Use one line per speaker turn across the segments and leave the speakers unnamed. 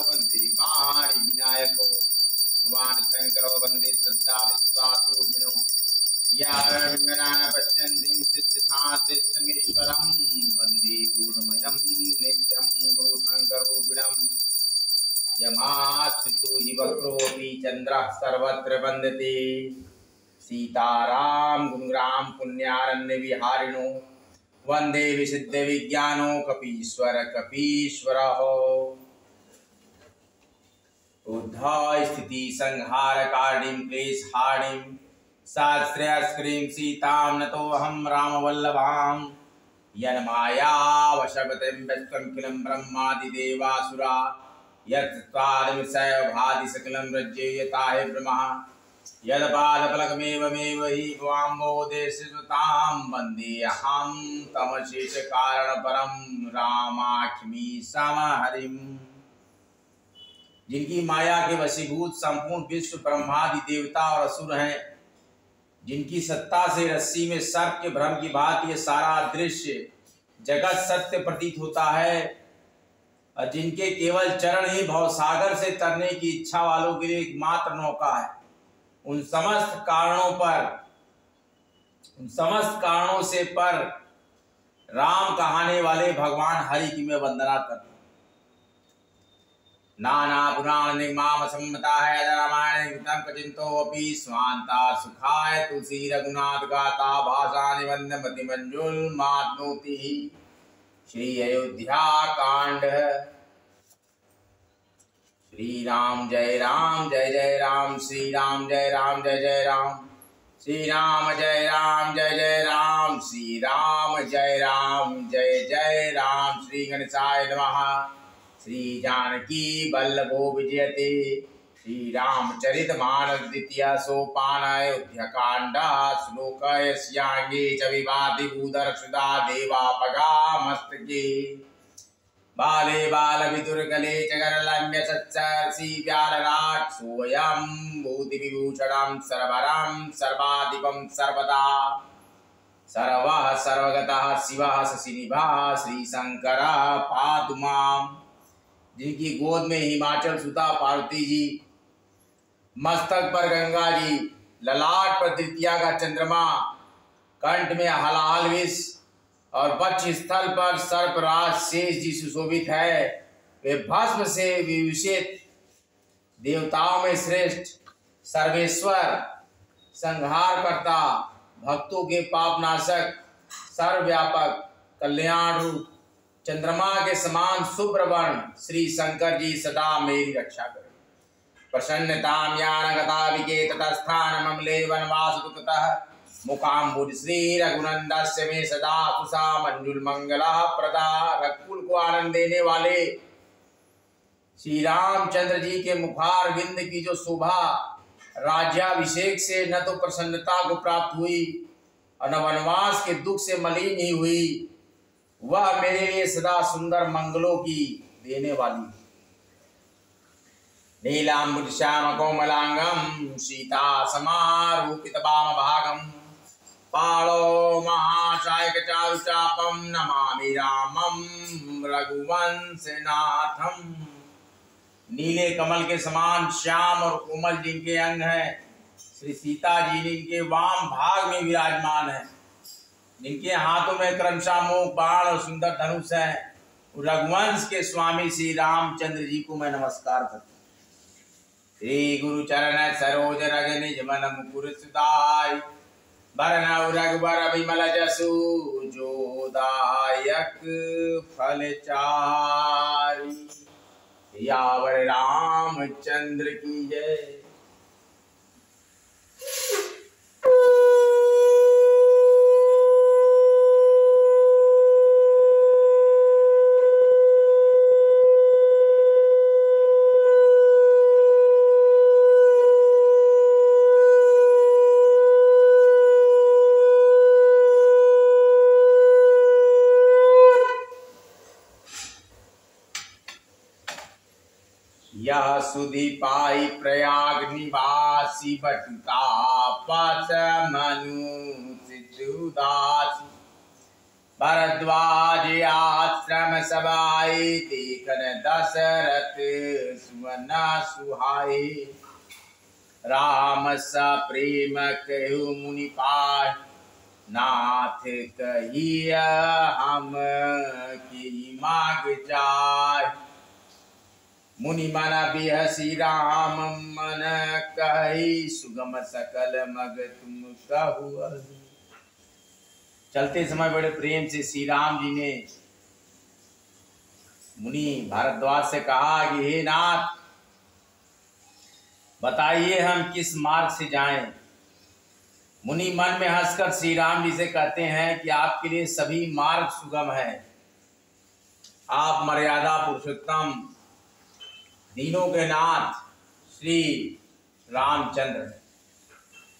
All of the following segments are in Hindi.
वंदे वाणी विनायको भगवान शंकरो वंदे श्रद्धा विश्वास रूपिणो यान पश्यन्ति सिद्धशान्तिश्चमीश्वरं वंदे पूर्णमयं नित्यं गुरु शंकरूपिणं यमाश्रितो हि वक्रोऽपि चन्द्रः सर्वत्र वन्दते सीताराम गुणराम पुण्यारण्य विहारिणो वंदे विसिद्ध विज्ञानो कपीश्वर कपीश्वरः उद्धाय स्थिति संहार कारणीं क्लेशहारिणीं शास्त्रयस्क्रीं सीतां नतोऽहं रामवल्लभां यन्माया वशवतीं व्यस्तं किलं ब्रह्मादिदेवासुरा यत्त्वादमिषय भाति सकलं रज्येयताहे ब्रह्मा यदपादफलकमेवमेव हि भवाम्बोदेशसुतां वन्देऽहं तमशेषकारणपरं रामाख्मी समहरिम्। जिनकी माया के वशीभूत संपूर्ण विश्व ब्रह्मादि देवता और असुर हैं, जिनकी सत्ता से रस्सी में सर्प के भ्रम की भांति ये सारा दृश्य जगत सत्य प्रतीत होता है, और जिनके केवल चरण ही भवसागर से तरने की इच्छा वालों के लिए एकमात्र नौका है, उन समस्त कारणों से पर राम कहाने वाले भगवान हरि की मैं वंदना करता हूँ। नाना पुराण निर्माम सम्मता है रामायण कृतम कचिंतोऽपि स्वांता सुखाय तुलसी रघुनाथ गाता भाषा निबंध मति मंजुल मातनोति श्री अयोध्या कांड। श्री राम जय राम श्री राम जय जय राम श्री राम जय जय राम श्री राम जय जय राम श्री गणेशाय नमः। श्री जानकी वल्लभो विजयते श्री रामचरितमानस द्वितीय सोपान अयोध्या कांड श्लोक यस्यांगे च विभाति भूधर सुधा देवापगा मस्तके बाले बाल विदुर्गले च गरलम्य सच्चर्षि व्यालराट सोऽयं भूति विभूषणं सर्वरं सर्वाधिपं सर्वदा सर्वः सर्वगतः शिवः शशिनिभः श्री शंकरः पातु माम्। जिनकी गोद में हिमाचल सुता पार्वती जी, मस्तक पर गंगा जी, ललाट पर तृतीया का चंद्रमा, कंठ में हलाहल विष और वक्ष स्थल पर सर्पराज शेष जी सुशोभित है। वे भस्म से विभूषित देवताओं में श्रेष्ठ सर्वेश्वर संहार करता भक्तों के पाप नाशक सर्वव्यापक कल्याण रूप चंद्रमा के समान शुभ्र वर्ण श्री शंकर जी सदा मेरी रक्षा करें। प्रसन्नतां यानगता विकेत तस्थान ममले वनवास दुखतः मुकाम्बुज श्री रघुनंदस्य में सदा कुशा मंजुल मंगला प्रदा। रघुकुल को आनंद देने वाले श्री रामचंद्र जी के मुखार विंद की जो शोभा राज्याभिषेक से न तो प्रसन्नता को प्राप्त हुई और न वनवास के दुख से मलिन ही हुई, वह मेरे लिए सदा सुंदर मंगलों की देने वाली। नीलांबुज श्याम कोमलांगम सीता समारूपित वाम भागम पालो महाचायक चारु चापम नमामि रामम रघुवंशनाथम। नीले कमल के समान श्याम और कोमल जिनके अंग हैं, श्री सीता जी जिनके वाम भाग में विराजमान है, जिनके हाथों में क्रमशः मोह बाण और सुंदर धनुष है, रघुवंश के स्वामी श्री रामचंद्र जी को मैं नमस्कार करता हूँ। श्री गुरु चरण सरोज रज निज मन मुकुर सुधारि बरनउँ रघुबर विमल जसु जोदायक फल चारि। यावर रामचंद्र की जय। यह सुधि पाई प्रयाग निवासी बटुता पस मनु सिद्धुदासी भरद्वाज आश्रम सभाई, देखन दशरथ सुवन सुहाई। राम सा प्रेम कहु मुनि पाय, नाथ कहिया हम की माग जाय। मुनि मन बिहसी राम मन कही, सुगम सकल मग तुम कहु। चलते समय बड़े प्रेम से श्री राम जी ने मुनि भारद्वाज से कहा कि हे नाथ, बताइए हम किस मार्ग से जाएं। मुनि मन में हंसकर श्री राम जी से कहते हैं कि आपके लिए सभी मार्ग सुगम है। आप मर्यादा पुरुषोत्तम, दीनों के नाथ श्री रामचंद्र।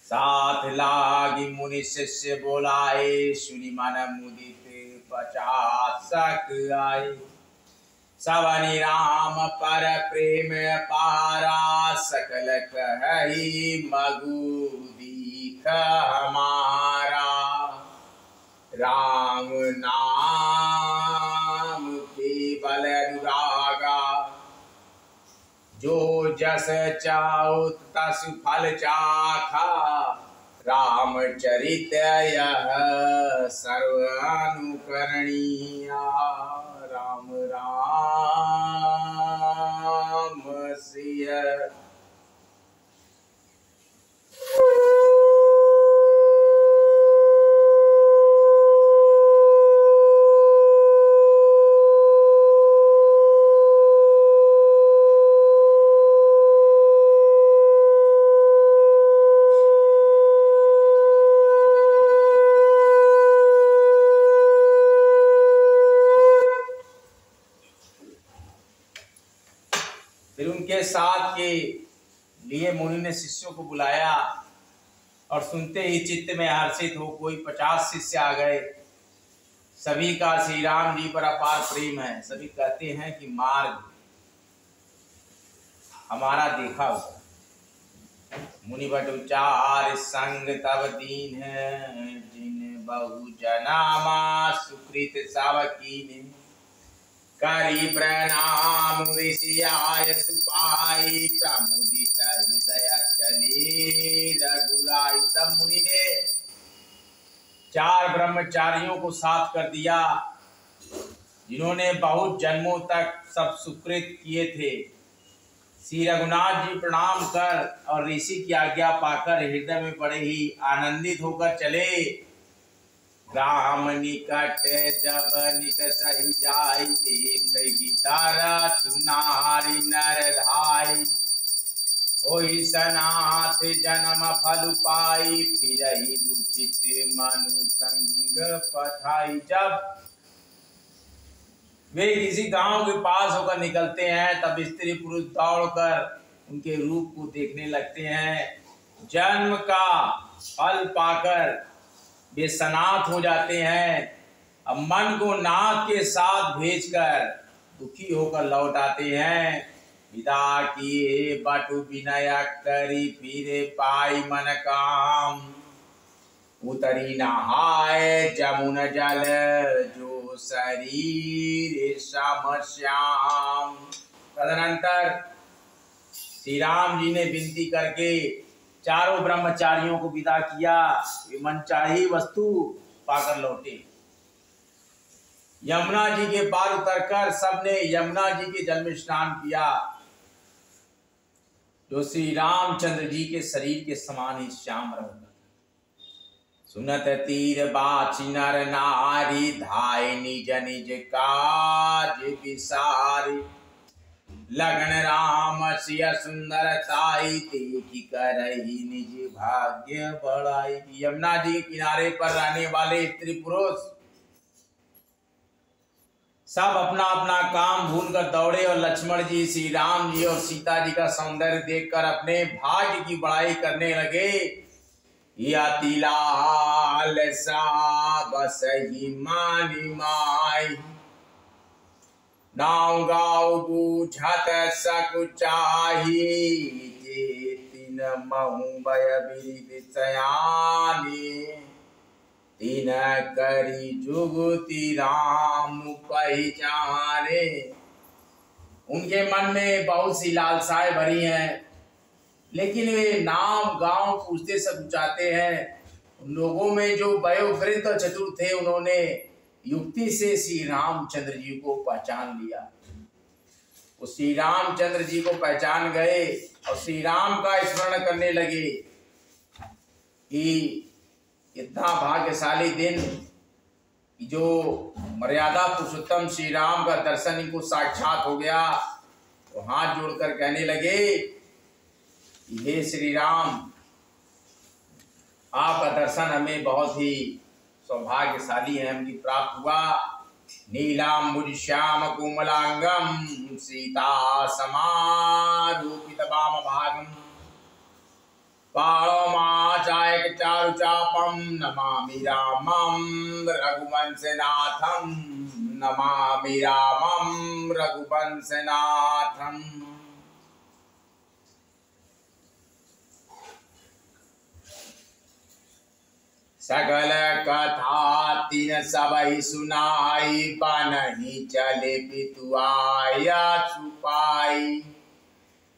साथ लागी मुनि शिष्य बोलाए, सुनि मन मुदित 50 आए। सवनि राम पर प्रेम पारा, सकल कहि मगु दीख हमारा। राम नाम केवल अनुरागा, जो जस चाहु तस फल चाखा। रामचरित यह सर्व अनुकरणीया। राम राम सिय। फिर उनके साथ के लिए मुनि ने शिष्यों को बुलाया और सुनते ही चित्त में हर्षित हो कोई 50 शिष्य आ गए। सभी का श्री राम जी पर अपार प्रेम है। सभी कहते हैं कि मार्ग हमारा देखा हुआ। मुनि बट उचार संग तब दीन है, जिन बहु जनामा सुकृत सावकीन। करी प्रणाम ऋषि आय सुपाई, प्रमुदित हृदय चली रघुराई। तब मुनि ने 4 ब्रह्मचारियों को साथ कर दिया, जिन्होंने बहुत जन्मों तक सब सुकृत किए थे। श्री रघुनाथ जी प्रणाम कर और ऋषि की आज्ञा पाकर हृदय में बड़े ही आनंदित होकर चले। राम निकट जब निक सही जाई, देखहि दरथ नारी नर धाई। ओहि सनाथ जन्म फल पाई, फिरहि दुखित मनु संग पठाई। जब वे किसी गांव के पास होकर निकलते हैं, तब स्त्री पुरुष दौड़कर उनके रूप को देखने लगते हैं। जन्म का फल पाकर वे सनाथ हो जाते हैं। अब मन को नाथ के साथ भेजकर दुखी होकर लौट आते हैं। विदा किए बटु विनय करी, फिरे पाई मन काम। उतरी नहाय जमुन जल, जो शरीर श्याम श्याम। तदनंतर श्री राम जी ने विनती करके चारों ब्रह्मचारियों को विदा किया। वे मनचाही वस्तु पाकर लौटे। यमुना जी के पार उतरकर सबने यमुना जी के जल में स्नान किया, जो श्री रामचंद्र जी के शरीर के समान ही श्याम रंग। सुनत तीर बाची नर नारी, धाय निज निज काज विसारी। लगन राम सिय सुंदरताई, देखी करही निज भाग्य बढ़ाई। यमुना जी के किनारे पर रहने वाले स्त्री पुरुष सब अपना अपना काम भूलकर दौड़े और लक्ष्मण जी, श्री राम जी और सीता जी का सौंदर्य देखकर अपने भाग्य की बड़ाई करने लगे। यति लाल सा बसहि मानि माई, नाव गाँव बूझत सकुचाही। जे तिन महु भय बिरिद सयानी, तीन करी जुगति राम पहचाने। उनके मन में बहुत सी लालसाएं भरी हैं, लेकिन वे नाम गांव पूछते सब चाहते हैं। उन लोगों में जो वयोवृद्ध और चतुर थे, उन्होंने युक्ति से श्री रामचंद्र जी को पहचान लिया। वो श्री रामचंद्र जी को पहचान गए और श्री राम का स्मरण करने लगे कि इतना भाग्यशाली दिन जो मर्यादा पुरुषोत्तम श्री राम का दर्शन इनको साक्षात हो गया। तो हाथ जोड़कर कहने लगे, हे श्री राम, आपका दर्शन हमें बहुत ही सौभाग्यशाली है, हमें प्राप्त हुआ। नीलाम्बुज श्याम कोमलांगम सीता समारूपित वाम भागम पाणोमाचायक चारु चापम नमामि रामं रघुवंशनाथं नमामि रामं रघुवंशनाथं। सकल कथा तीन सबहि सुनाई, बनहि चले पितु आया छुपाई।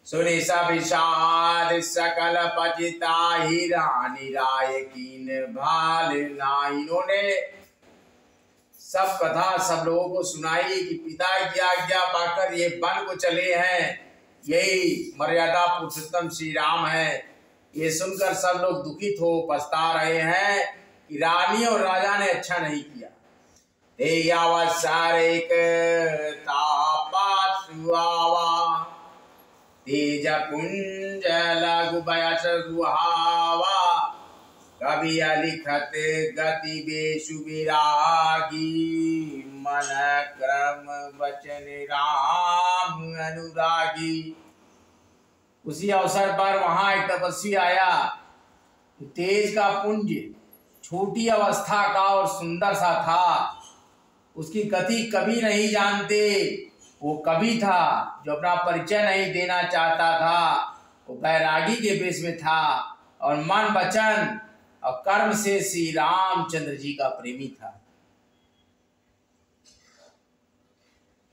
सुनि सब विषाद सकल पतिताहि, रानी राय कीन भाल नाई। इन्होंने सब कथा सब लोगों को सुनाई कि पिता की आज्ञा पाकर ये वन को चले हैं, यही मर्यादा पुरुषोत्तम श्री राम है। ये सुनकर सब लोग दुखित हो पछता रहे हैं कि रानी और राजा ने अच्छा नहीं किया। तेज पुंज लघु बयस रुहावा, कवि लिखत गति बेसु विरागी। मन क्रम वचन राम अनुरागी। उसी अवसर पर वहां एक तपस्वी आया। तेज का पुंज छोटी अवस्था का और सुंदर सा था। उसकी गति कभी नहीं जानते। वो कवि था जो अपना परिचय नहीं देना चाहता था। वो बैरागी के वेश में था और मन वचन और कर्म से श्री रामचंद्र जी का प्रेमी था।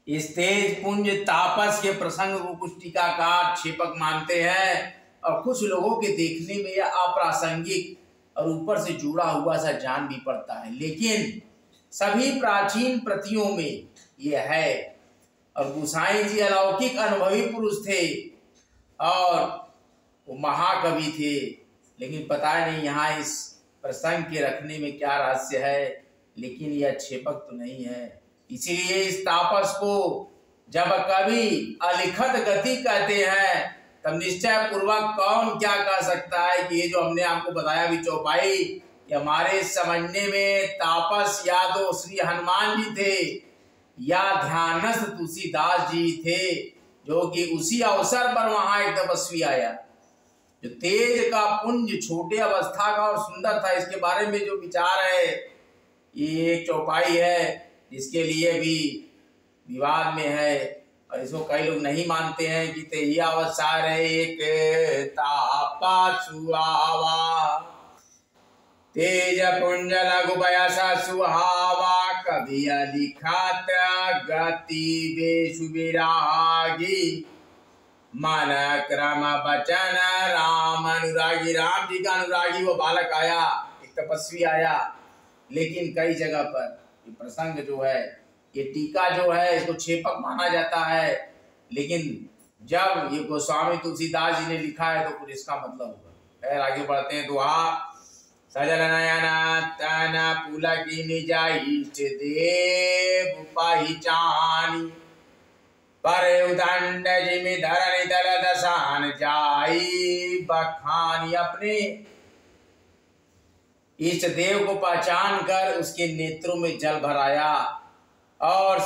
इस तेज पुंज तापस के प्रसंग को कुछ टीकाकार क्षेपक मानते हैं और कुछ लोगों के देखने में यह अप्रासंगिक और ऊपर से जुड़ा हुआ सा जान भी पड़ता है, लेकिन सभी प्राचीन प्रतियों में यह है। और गोसाई जी अलौकिक अनुभवी पुरुष थे और वो महाकवि थे, लेकिन पता नहीं यहाँ इस प्रसंग के रखने में क्या रहस्य है, लेकिन यह क्षेपक तो नहीं है। इसीलिए इस तापस को जब कवि अलिखत गति कहते हैं, तब निश्चय पूर्वक कौन क्या कह सकता है कि ये जो हमने आपको बताया भी चौपाई, ये हमारे समझने में तापस या तो श्री हनुमान जी थे या ध्यानस्थ तुलसीदास जी थे, जो कि उसी अवसर पर वहां एक तपस्वी आया जो तेज का पुंज छोटे अवस्था का और सुंदर था। इसके बारे में जो विचार है, ये एक चौपाई है जिसके लिए भी विवाद में है और इसको कई लोग नहीं मानते हैं कि तेही अवसर एक तापसुआवा, तेज पुंज लघु बयस सुहावा, कवि लिखत गति बेसु विरागी। मन क्रम वचन राम अनुरागी। राम जी का अनुरागी वो बालक आया, एक तपस्वी आया। लेकिन कई जगह पर ये प्रसंग जो है, ये टीका जो है, इसको क्षेपक माना जाता है, लेकिन जब ये गोस्वामी तुलसीदास जी ने लिखा है तो कुछ इसका मतलब होगा। फिर आगे बढ़ते हैं। दुहा सजल नयन तन पुलकिनी जाइष्ट देव पहिचानी, पर उदंड जिमि धरनि तल दसान जाई बखानी। अपने इष्ट देव को पहचान कर उसके नेत्रों में जल भराया और